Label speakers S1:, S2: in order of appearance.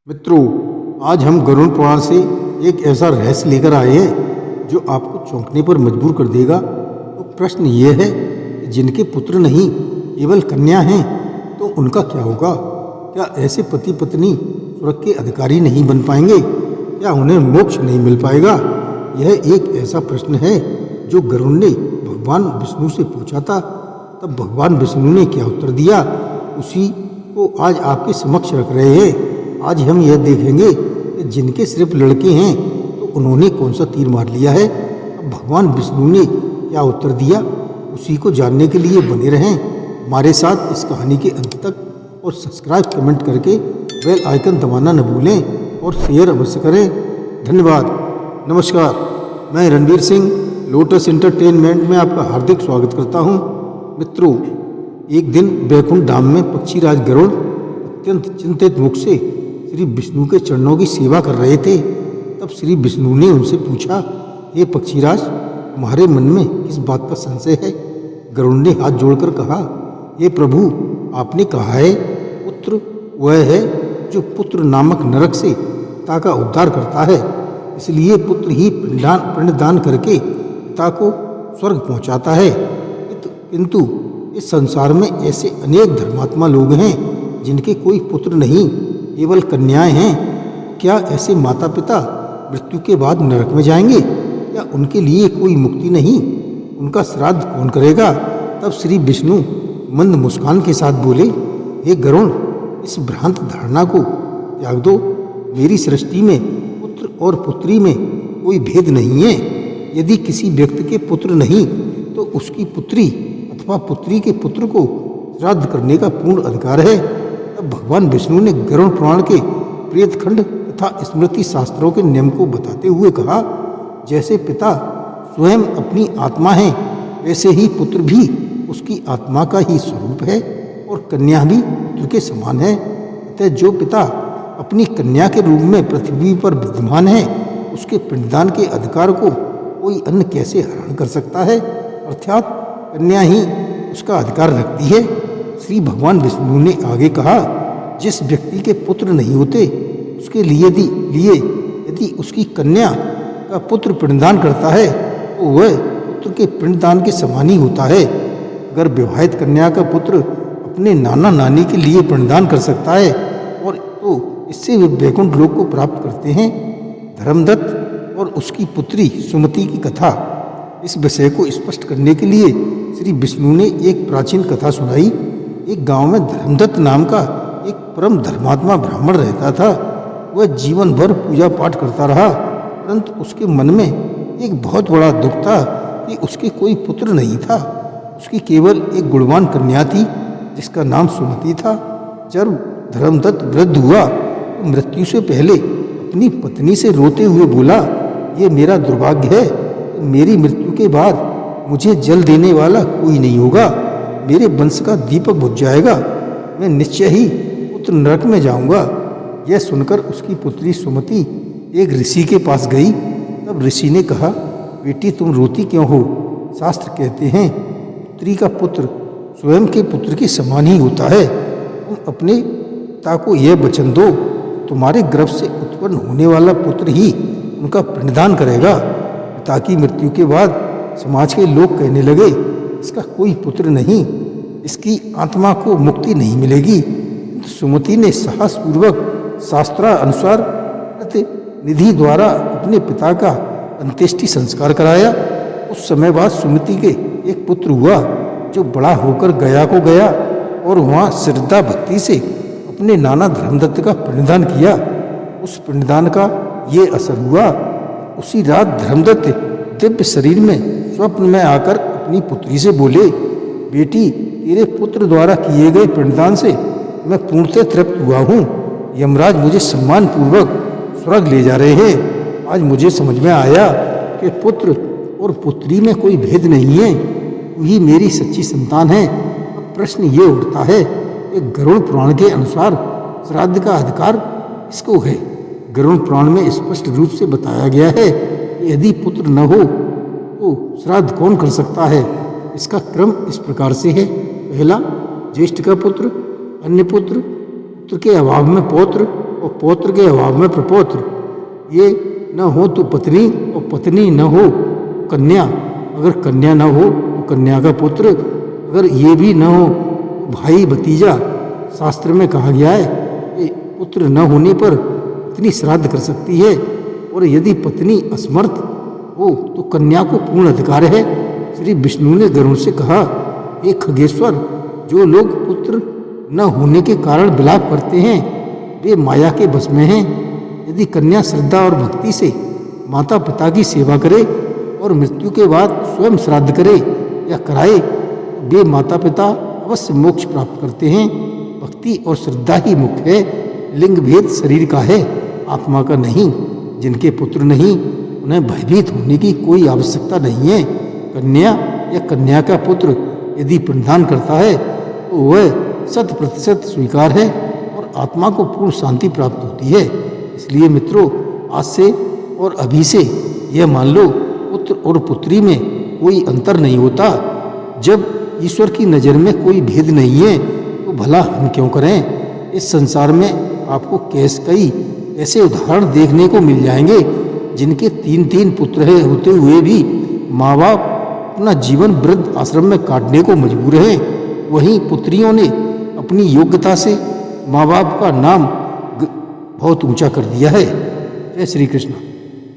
S1: मित्रों, आज हम गरुड़ पुराण से एक ऐसा रहस्य लेकर आए हैं जो आपको चौंकने पर मजबूर कर देगा। तो प्रश्न ये है कि जिनके पुत्र नहीं केवल कन्या हैं तो उनका क्या होगा? क्या ऐसे पति पत्नी स्वर्ग के अधिकारी नहीं बन पाएंगे? क्या उन्हें मोक्ष नहीं मिल पाएगा? यह एक ऐसा प्रश्न है जो गरुड़ ने भगवान विष्णु से पूछा था। तब भगवान विष्णु ने क्या उत्तर दिया, उसी को आज आपके समक्ष रख रहे हैं। आज हम यह देखेंगे कि जिनके सिर्फ लड़के हैं तो उन्होंने कौन सा तीर मार लिया है। अब भगवान विष्णु ने क्या उत्तर दिया, उसी को जानने के लिए बने रहें हमारे साथ इस कहानी के अंत तक, और सब्सक्राइब कमेंट करके बेल आइकन दबाना न भूलें और शेयर अवश्य करें। धन्यवाद। नमस्कार, मैं रणवीर सिंह लोटस एंटरटेनमेंट में आपका हार्दिक स्वागत करता हूं। मित्रों, एक दिन बैकुंठ धाम में पक्षीराज गरुड़ अत्यंत चिंतित मुख से श्री विष्णु के चरणों की सेवा कर रहे थे। तब श्री विष्णु ने उनसे पूछा, हे पक्षीराज, तुम्हारे मन में किस बात का संशय है? गरुड़ ने हाथ जोड़कर कहा, हे प्रभु, आपने कहा है पुत्र वह है जो पुत्र नामक नरक से पिता का उद्धार करता है, इसलिए पुत्र ही पिंडदान करके पिता को स्वर्ग पहुंचाता है। किंतु इस संसार में ऐसे अनेक धर्मात्मा लोग हैं जिनके कोई पुत्र नहीं, केवल कन्याएं हैं। क्या ऐसे माता पिता मृत्यु के बाद नरक में जाएंगे? क्या उनके लिए कोई मुक्ति नहीं? उनका श्राद्ध कौन करेगा? तब श्री विष्णु मंद मुस्कान के साथ बोले, हे गरुड़, इस भ्रांत धारणा को त्याग दो। मेरी सृष्टि में पुत्र और पुत्री में कोई भेद नहीं है। यदि किसी व्यक्ति के पुत्र नहीं तो उसकी पुत्री अथवा पुत्री के पुत्र को श्राद्ध करने का पूर्ण अधिकार है। तब भगवान विष्णु ने गरुड़ पुराण के प्रेतखंड तथा स्मृति शास्त्रों के नियम को बताते हुए कहा, जैसे पिता स्वयं अपनी आत्मा है, वैसे ही पुत्र भी उसकी आत्मा का ही स्वरूप है और कन्या भी पुत्र के समान है। अतः जो पिता अपनी कन्या के रूप में पृथ्वी पर विद्यमान है, उसके पिंडदान के अधिकार को कोई अन्य कैसे हरण कर सकता है? अर्थात कन्या ही उसका अधिकार रखती है। श्री भगवान विष्णु ने आगे कहा, जिस व्यक्ति के पुत्र नहीं होते उसके लिए यदि उसकी कन्या का पुत्र पिंडदान करता है तो वह पुत्र के पिंडदान के समान ही होता है। अगर विवाहित कन्या का पुत्र अपने नाना नानी के लिए पिंडदान कर सकता है और तो इससे वे वैकुंठ लोक को प्राप्त करते हैं। धर्मदत्त और उसकी पुत्री सुमति की कथा। इस विषय को स्पष्ट करने के लिए श्री विष्णु ने एक प्राचीन कथा सुनाई। एक गांव में धर्मदत्त नाम का एक परम धर्मात्मा ब्राह्मण रहता था। वह जीवन भर पूजा पाठ करता रहा, परंतु उसके मन में एक बहुत बड़ा दुख था कि उसके कोई पुत्र नहीं था। उसकी केवल एक गुणवान कन्या थी जिसका नाम सुमति था। जब धर्मदत्त वृद्ध हुआ तो मृत्यु से पहले अपनी पत्नी से रोते हुए बोला, ये मेरा दुर्भाग्य है, मेरी मृत्यु के बाद मुझे जल देने वाला कोई नहीं होगा, मेरे वंश का दीपक बुझ जाएगा, मैं निश्चय ही पुत्र नरक में जाऊंगा। यह सुनकर उसकी पुत्री सुमति एक ऋषि के पास गई। तब ऋषि ने कहा, बेटी, तुम रोती क्यों हो? शास्त्र कहते हैं पुत्री का पुत्र स्वयं के पुत्र के समान ही होता है। तुम अपने पिता को यह वचन दो, तुम्हारे गर्भ से उत्पन्न होने वाला पुत्र ही उनका पिंडदान करेगा। पिता की मृत्यु के बाद समाज के लोग कहने लगे, इसका कोई पुत्र नहीं, इसकी आत्मा को मुक्ति नहीं मिलेगी। सुमति ने साहसपूर्वक शास्त्रानुसार प्रतिनिधि द्वारा अपने पिता का अंत्येष्टि संस्कार कराया। उस समय बाद सुमति के एक पुत्र हुआ जो बड़ा होकर गया को गया और वहाँ श्रद्धा भक्ति से अपने नाना धर्मदत्त का पिंडदान किया। उस पिंडदान का ये असर हुआ, उसी रात धर्मदत्त दिव्य शरीर में स्वप्न में आकर अपनी पुत्री से बोले, बेटी, तेरे पुत्र द्वारा किए गए पिंडदान से मैं पूर्णतः तृप्त हुआ हूँ। यमराज मुझे सम्मान पूर्वक स्वर्ग ले जा रहे हैं। आज मुझे समझ में आया कि पुत्र और पुत्री में कोई भेद नहीं है, तू ही मेरी सच्ची संतान है। अब प्रश्न ये उठता है कि गरुड़ पुराण के अनुसार श्राद्ध का अधिकार किसको है? गरुड़ पुराण में स्पष्ट रूप से बताया गया है कि यदि पुत्र न हो तो श्राद्ध कौन कर सकता है? इसका क्रम इस प्रकार से है। पहला, ज्येष्ठ का पुत्र, अन्य पुत्र, पुत्र के अभाव में पौत्र और पौत्र के अभाव में प्रपौत्र। ये न हो तो पत्नी और पत्नी न हो कन्या, अगर कन्या न हो तो कन्या का पुत्र, अगर ये भी न हो तो भाई भतीजा। शास्त्र में कहा गया है कि पुत्र न होने पर पत्नी श्राद्ध कर सकती है, और यदि पत्नी असमर्थ हो तो कन्या को पूर्ण अधिकार है। श्री विष्णु ने गरुड़ से कहा, हे खगेश्वर, जो लोग पुत्र न होने के कारण विलाप करते हैं वे माया के बस में हैं। यदि कन्या श्रद्धा और भक्ति से माता पिता की सेवा करे और मृत्यु के बाद स्वयं श्राद्ध करे या कराए, वे माता पिता अवश्य मोक्ष प्राप्त करते हैं। भक्ति और श्रद्धा ही मुख्य है। लिंग भेद शरीर का है, आत्मा का नहीं। जिनके पुत्र नहीं उन्हें भयभीत होने की कोई आवश्यकता नहीं है। कन्या या कन्या का पुत्र यदि पिंडदान करता है तो वह 100% स्वीकार है और आत्मा को पूर्ण शांति प्राप्त होती है। इसलिए मित्रों, आज से और अभी से यह मान लो, पुत्र और पुत्री में कोई अंतर नहीं होता। जब ईश्वर की नज़र में कोई भेद नहीं है तो भला हम क्यों करें। इस संसार में आपको कई ऐसे उदाहरण देखने को मिल जाएंगे जिनके 3-3 पुत्र होते हुए भी माँ बाप अपना जीवन वृद्ध आश्रम में काटने को मजबूर हैं। वहीं पुत्रियों ने अपनी योग्यता से माँ बाप का नाम बहुत ऊंचा कर दिया है। जय श्री कृष्ण।